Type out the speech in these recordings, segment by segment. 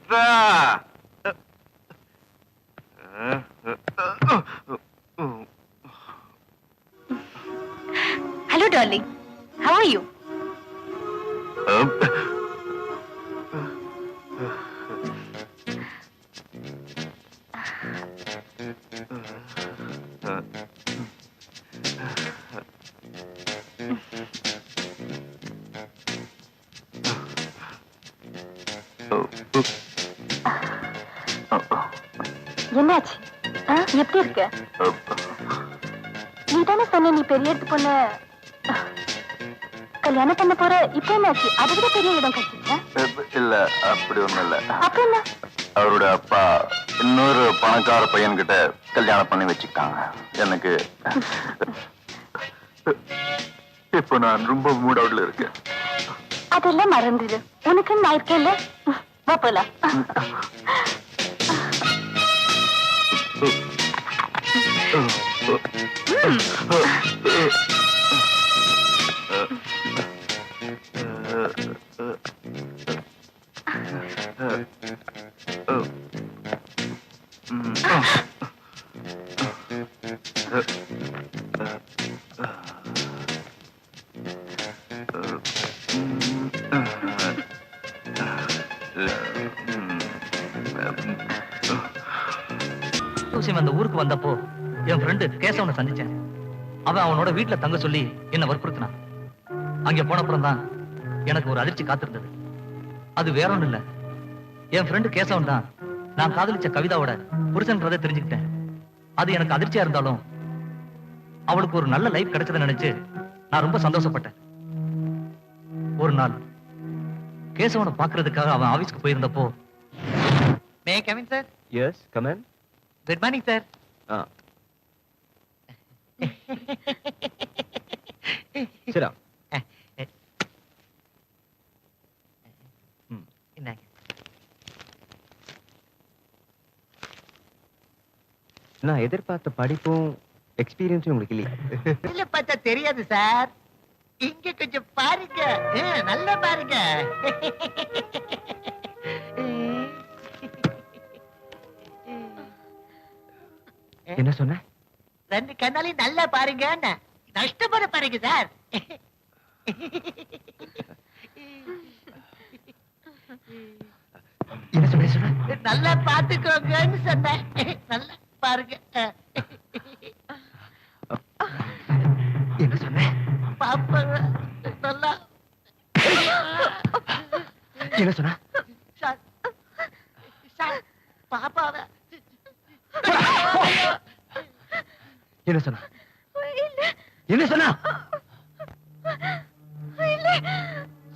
Hello, darling. How are you? என்னாச்சு? எப்படி இருக்க? நீ தானே சொன்ன நீ பெரிய இடத்து பொண்ணு கல்யாணம் பண்ண போற. இப்ப என்னாச்சு? அதை விட பெரிய இடம் கிடைச்சிச்சா? இல்ல, அப்படி ஒண்ணும் இல்ல. அப்ப என்ன? அவருடைய அப்பா இன்னொரு பணக்கார பையன்கிட்ட கல்யாணம் பண்ணி வச்சுக்கிட்டாங்க. எனக்கு இப்ப நான் ரொம்ப மூட் அவுட்ல இருக்கேன். அதெல்லாம் மறந்துடு. உனக்கு நான் இருக்கேன்ல. வா போலாம். அந்த ஊருக்கு வந்தப்போ என் ஃப்ரெண்டு கேசவனை சந்திச்சேன். அவன் அவனோட வீட்டுல தங்க சொல்லி என்ன வற்புறுத்தினான். அங்க போனப்புறம் தான் எனக்கு ஒரு அதிர்ச்சி காத்திருந்தது. அது வேற ஒண்ணும் இல்ல, என் ஃப்ரெண்டு கேசவன் தான் நான் காதலிச்ச கவிதாவோட புருஷன்றதை தெரிஞ்சுக்கிட்டேன். அது எனக்கு அதிர்ச்சியா இருந்தாலும் அவளுக்கு ஒரு நல்ல லைஃப் கிடைச்சதை நினைச்சு நான் ரொம்ப சந்தோஷப்பட்டேன். ஒரு நாள் கேசவனை பாக்குறதுக்காக அவன் ஆபீஸ்க்கு போயிருந்தப்போ May I come in, sir? Yes, come in. Good morning, sir. Sit down. நான் எதிர்பார்த்த படிப்பும் எக்ஸ்பீரியன்ஸும் உங்களுக்கு இல்லையா? இல்ல பார்த்தா தெரியாது சார். இங்க கொஞ்சம் பாருங்க, நல்லா பாருங்க. என்ன சொன்ன? ரெண்டு கண்ணாலையும் நல்லா பாருங்க. நஷ்டப்பட பாருங்க சார். என்ன சொன்ன? நல்லா பாத்துக்கோங்கன்னு சொன்னேன். நல்லா பாருங்க. என்ன சொன்ன? பாப்பா நல்லா. என்ன சொன்ன? பாப்பாவை என்ன சொன்ன? என்ன சொன்ன?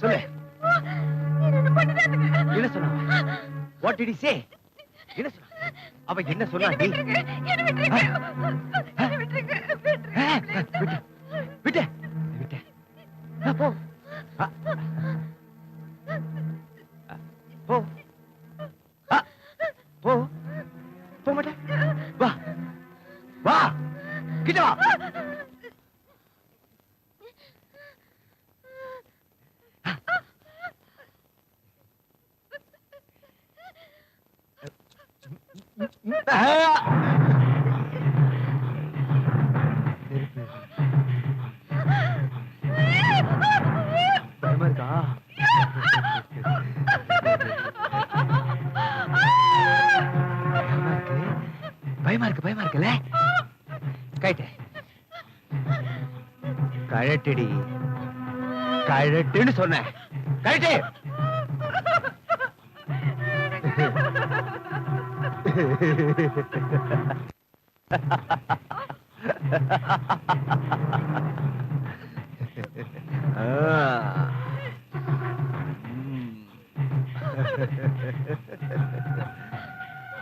சொல்லு. என்ன சொன்ன? What did he say? என்ன சொன்ன? அவ என்ன சொன்னா? விட்டு விட்டு போ போ போ போ மாட்டேன். வா வா கிட்ட வா. பயமா இருக்கா? பயமா இருக்குல்ல? கைட்டு கழட்டடி, கழட்டுன்னு சொன்ன. கழட்டு.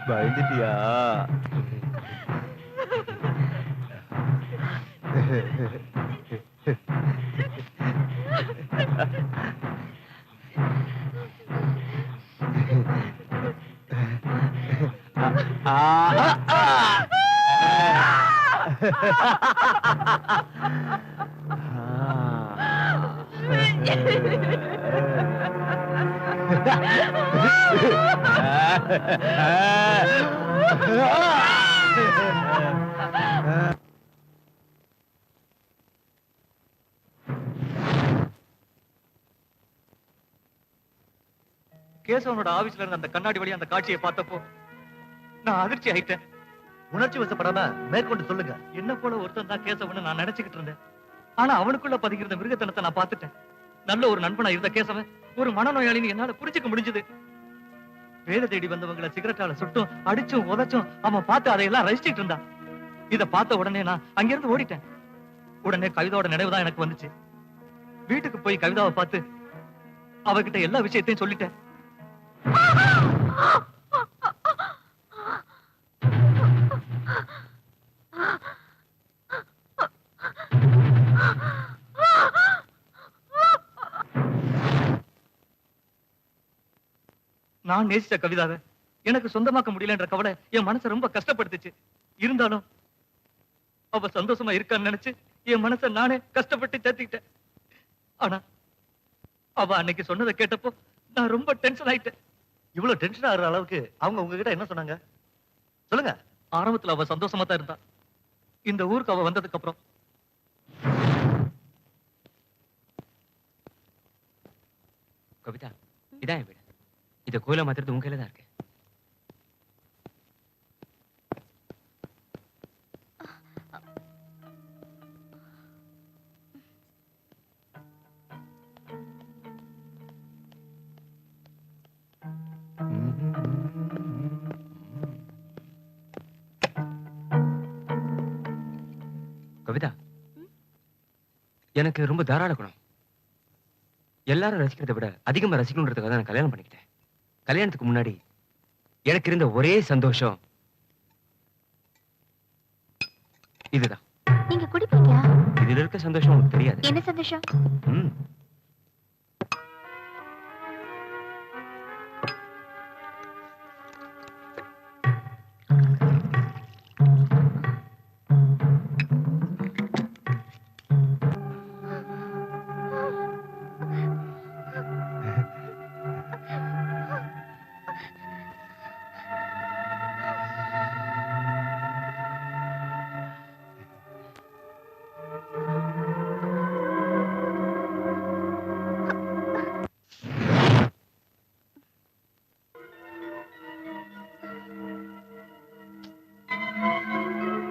பயந்துட்டியா? கேசவனோட ஆபீஸ்ல இருந்த அந்த கண்ணாடி வழி அந்த காட்சியை பார்த்தப்போ நான் அதிர்ச்சி ஆயிட்டேன். உணர்ச்சி வசப்படாம மேற்கொண்டு சொல்லுங்க. என்ன போல ஒருத்தன் தான் கேசவன்னு நான் நினைச்சுக்கிட்டு இருந்தேன். ஆனா அவனுக்குள்ள பதிக்கிற மிருகத்தனத்தை நான் பார்த்துட்டேன். நல்ல ஒரு நண்பனா இருந்த கேசவன் ஒரு மனநோயாளின்னு என்னால புரிஞ்சுக்க முடிஞ்சது. வேலை தேடி வந்தவங்களை சிகரெட்டால சுட்டும் அடிச்சும் உதைச்சும் அவன் பார்த்து அதையெல்லாம் ரசிச்சுட்டு இருந்தான். இத பார்த்த உடனே நான் அங்கிருந்து ஓடிட்டேன். உடனே கவிதாவோட நினைவுதான் எனக்கு வந்துச்சு. வீட்டுக்கு போய் கவிதாவை பார்த்து அவகிட்ட எல்லா விஷயத்தையும் சொல்லிட்டேன். நான் நேசிச்ச கவிதாவை எனக்கு சொந்தமாக்க முடியலன்ற கவலை என் மனசை ரொம்ப கஷ்டப்படுத்துச்சு. இருந்தாலும் அவ சந்தோஷமா இருக்கான்னு நினைச்சு என் மனசை நானே கஷ்டப்பட்டு தேத்திக்கிட்டேன். ஆனா அவ அன்னைக்கு சொன்னதை கேட்டப்போ நான் ரொம்ப டென்ஷன் ஆயிட்டேன். இவ்வளவு டென்ஷன் ஆகுற அளவுக்கு அவங்க உங்ககிட்ட என்ன சொன்னாங்க சொல்லுங்க. ஆரம்பத்துல அவ சந்தோஷமா தான் இருந்தா. இந்த ஊருக்கு அவ வந்ததுக்கு அப்புறம் கவிதா, இதான் என் வீடு. இத கோயில மாத்துறது உங்க கையில தான் இருக்கு. கவிதா, எனக்கு ரொம்ப தாராள குணம். எல்லாரும் ரசிக்கிறதை விட அதிகமா ரசிக்கணுன்றதுக்காக தான் நான் கல்யாணம் பண்ணிக்கிட்டேன். கல்யாணத்துக்கு முன்னாடி எனக்கு இருந்த ஒரே சந்தோஷம் இதுதான். நீங்க குடிப்பீங்களா? இதுல இருக்க சந்தோஷம் உங்களுக்கு தெரியாது. என்ன சந்தோஷம்? ம்.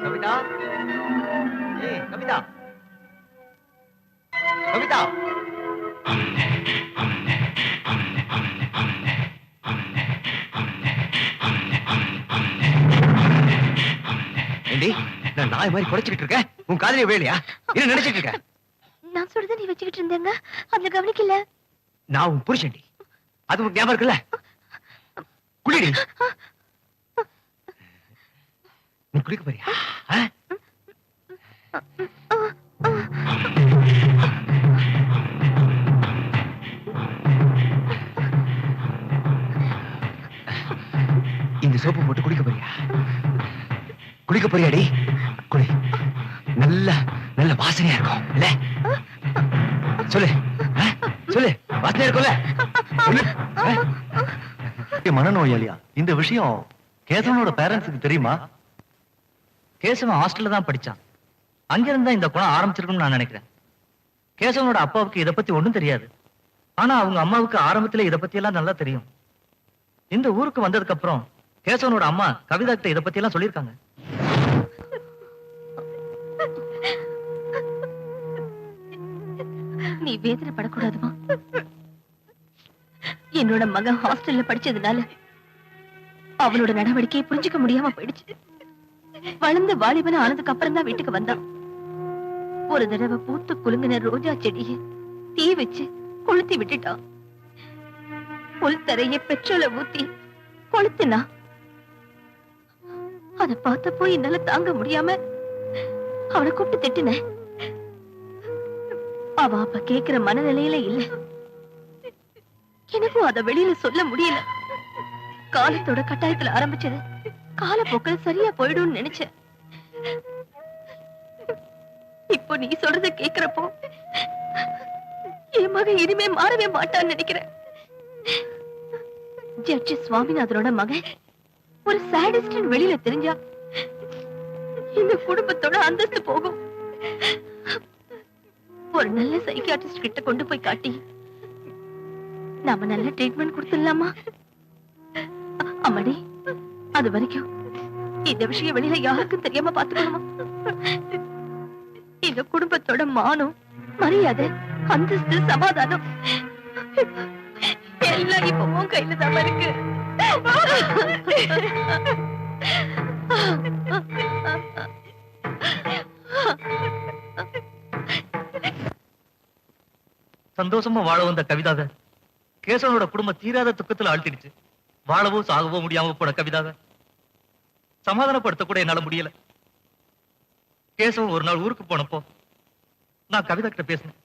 கவிதா, ஏய் கவிதா, கவிதா. ஏண்டி, நான் நாய் மாதிரி குறைச்சிட்டு இருக்கேன். உன் காதலிய வேலையா? என்ன நினைச்சிட்டு இருக்க? நான் சொல்றத நீ வச்சுக்கிட்டு இருந்தேங்க, அதுல கவனிக்கல. நான் உன் புருஷன்டி. அது உனக்கு ஞாபகம் இருக்குல்ல? குளிடி. நீ குளிக்க போறியா? இந்த சோப்பு போட்டு குளிக்க போறியா? குளிக்க போறியாடி? குளி. நல்ல நல்ல வாசனையா இருக்கும் இல்ல? சொல்லு, சொல்லு. வாசனையா இருக்கும்ல? சொல்லு. மனநோயாளியா? இந்த விஷயம் கேசவனோட பேரண்ட்ஸுக்கு தெரியுமா? கேசவன் ஹாஸ்டல்ல தான் படிச்சான். அங்கிருந்தா இந்த குணம் ஆரம்பிச்சிருக்கும்னு நான் நினைக்கிறேன். கேசவனோட அப்பாவுக்கு இதை பத்தி ஒண்ணும் தெரியாது. ஆனா அவங்க அம்மாவுக்கு ஆரம்பத்துல இதை பத்தி எல்லாம் நல்லா தெரியும். இந்த ஊருக்கு வந்ததுக்கு அப்புறம் கேசவனோட அம்மா கவிதா கிட்ட இதை பத்தி எல்லாம் சொல்லியிருக்காங்க. நீ வேதனைப்படக்கூடாதுமா. என்னோட மகன் ஹாஸ்டல்ல படிச்சதுனால அவனோட நடவடிக்கையை புரிஞ்சுக்க முடியாம போயிடுச்சு. வளர்ந்து வாலிபன ஆனதுக்கு அப்புறம் தான் வீட்டுக்கு வந்தான். ஒரு தடவை பூத்து குலுங்கின ரோஜா செடியை தீ வச்சு கொளுத்தி விட்டுட்டான். புல் தரைய பெட்ரோலை ஊத்தி கொளுத்துனா. அத பார்த்தப்போ என்னால தாங்க முடியாம அவனை கூப்பிட்டு திட்டினேன். அவ அப்ப கேக்குற மனநிலையில இல்ல. எனக்கும் அத வெளியில சொல்ல முடியல. காலத்தோட கட்டாயத்துல ஆரம்பிச்சது காலப்போக்கில் சரியா போயிடும் நினைச்சேன். இப்போ நீ சொல்றத கேக்குறப்போ என் மகன் இனிமே மாறவே மாட்டான்னு நினைக்கிறேன். ஜட்ஜி சுவாமிநாதனோட மகன் ஒரு சாடிஸ்ட் வெளியில தெரிஞ்சா இந்த குடும்பத்தோட அந்தஸ்து போகும். ஒரு நல்ல சைக்கியாட்ரிஸ்ட் கிட்ட கொண்டு போய் காட்டி நாம நல்ல ட்ரீட்மெண்ட் கொடுத்துடலாமா? அம்மாடி, அது வரைக்கும் இந்த விஷயம் வெளியில யாருக்கும் தெரியாம பாத்துக்கணுமா? இந்த குடும்பத்தோட மானம், மரியாதை, அந்தஸ்து, சமாதானம் எல்லாம் இப்ப உன் கையில தான் இருக்கு. சந்தோஷமா வாழ வந்த கவிதாவை கேசவனோட குடும்பம் தீராத துக்கத்துல ஆழ்த்திடுச்சு. வாழவோ சாகவோ முடியாம போன கவிதாவை சமாதானப்படுத்த கூட என்னால முடியல. கேசவன் ஒரு நாள் ஊருக்கு போனப்போ நான் கவிதா கிட்ட பேசினேன்.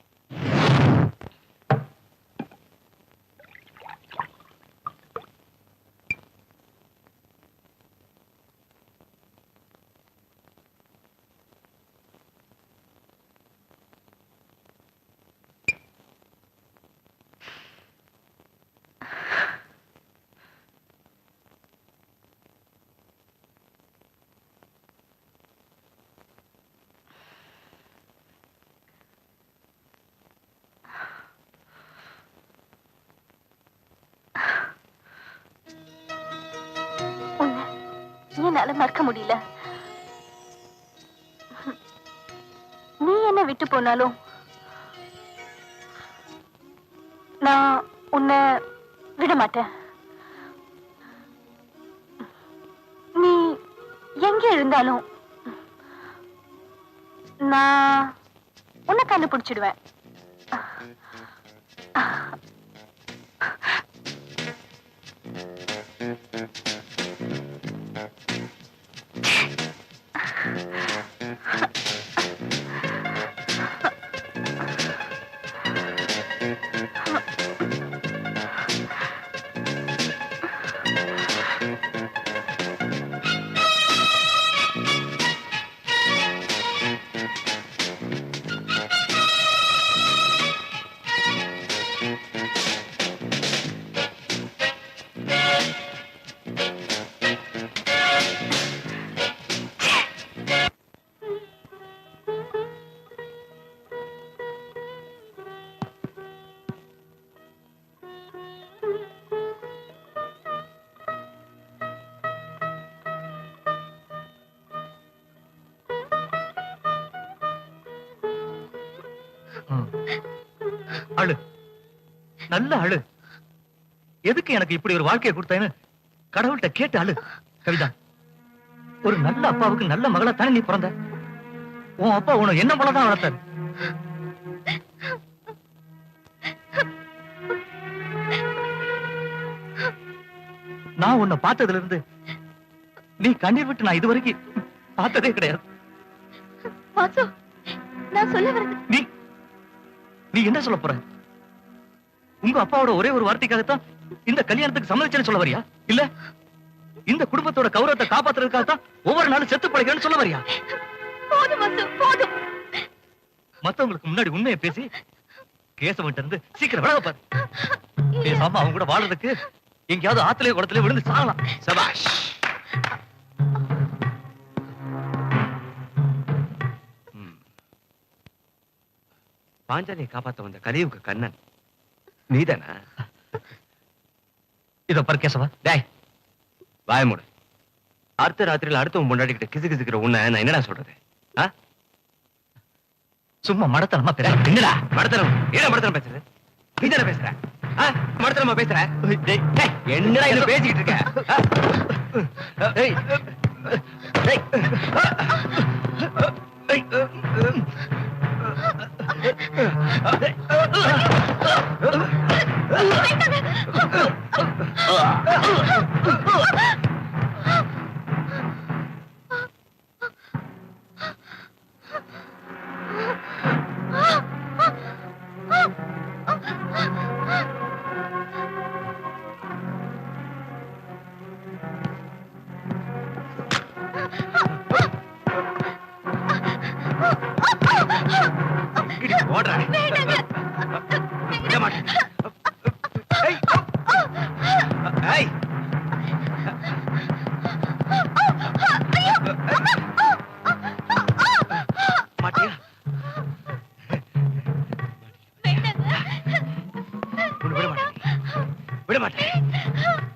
என்னால மறக்க முடியல. நீ என்ன விட்டு போனாலும் நான் உன்னை விட மாட்டேன். நீ எங்க இருந்தாலும் நான் உன்னை கண்டுபிடிச்சிடுவேன். அழு, நல்ல அழு. எதுக்கு எனக்கு இப்படி ஒரு வாழ்க்கையை கொடுத்தேன்னு கடவுள்கிட்ட கேட்டு அழு. கவிதா, ஒரு நல்ல அப்பாவுக்கு நல்ல மகளா தானே நீ பிறந்த. உன் அப்பா உன என்ன போலதான் வளர்த்தாரு. நான் உன்னை பார்த்ததுல இருந்து நீ கண்ணீர் விட்டு நான் இதுவரைக்கும் பார்த்ததே கிடையாது. வாசு, நான் சொல்ல வரது. நீ என்ன சொல்ல போற? உங்க அப்பாவோட ஒரே ஒரு வார்த்தைக்காகத்தான் இந்த கல்யாணத்துக்கு சம்மதிச்சேன்னு சொல்ல வரியா? இல்ல இந்த குடும்பத்தோட கௌரவத்தை காப்பாத்துறதுக்காகத்தான் ஒவ்வொரு நாளும் செத்து பழைக்கன்னு சொல்ல வரியா? போதும் வாசு, போதும். மத்தவங்களுக்கு முன்னாடி உண்மையை பேசி கேசவன்ட்ட இருந்து சீக்கிரம் விலக பாரு. பேசாம அவங்க கூட வாழறதுக்கு எங்கேயாவது ஆத்திலே குளத்திலே விழுந்து சாகலாம். சபாஷ். பாஞ்சாலியை காப்பாத்த வந்த கலியுக கண்ணன் நீதானா? இத பாரு கேசவா. டேய், வாய மூடு. அடுத்த ராத்திரியில அடுத்தவன் முன்னாடிக்கிட்ட கிசு கிசுக்கிற உன்னை நான் என்னடா சொல்றது? சும்மா மடத்தனமா பேச. என்னடா மடத்தனம்? ஏடா மடத்தனம் பேசுற? நீ தானே பேசுற? மடத்தனமா பேசுற? என்னடா என்ன பேசிக்கிட்டு இருக்க? ஓடுற விட மாட்டேன்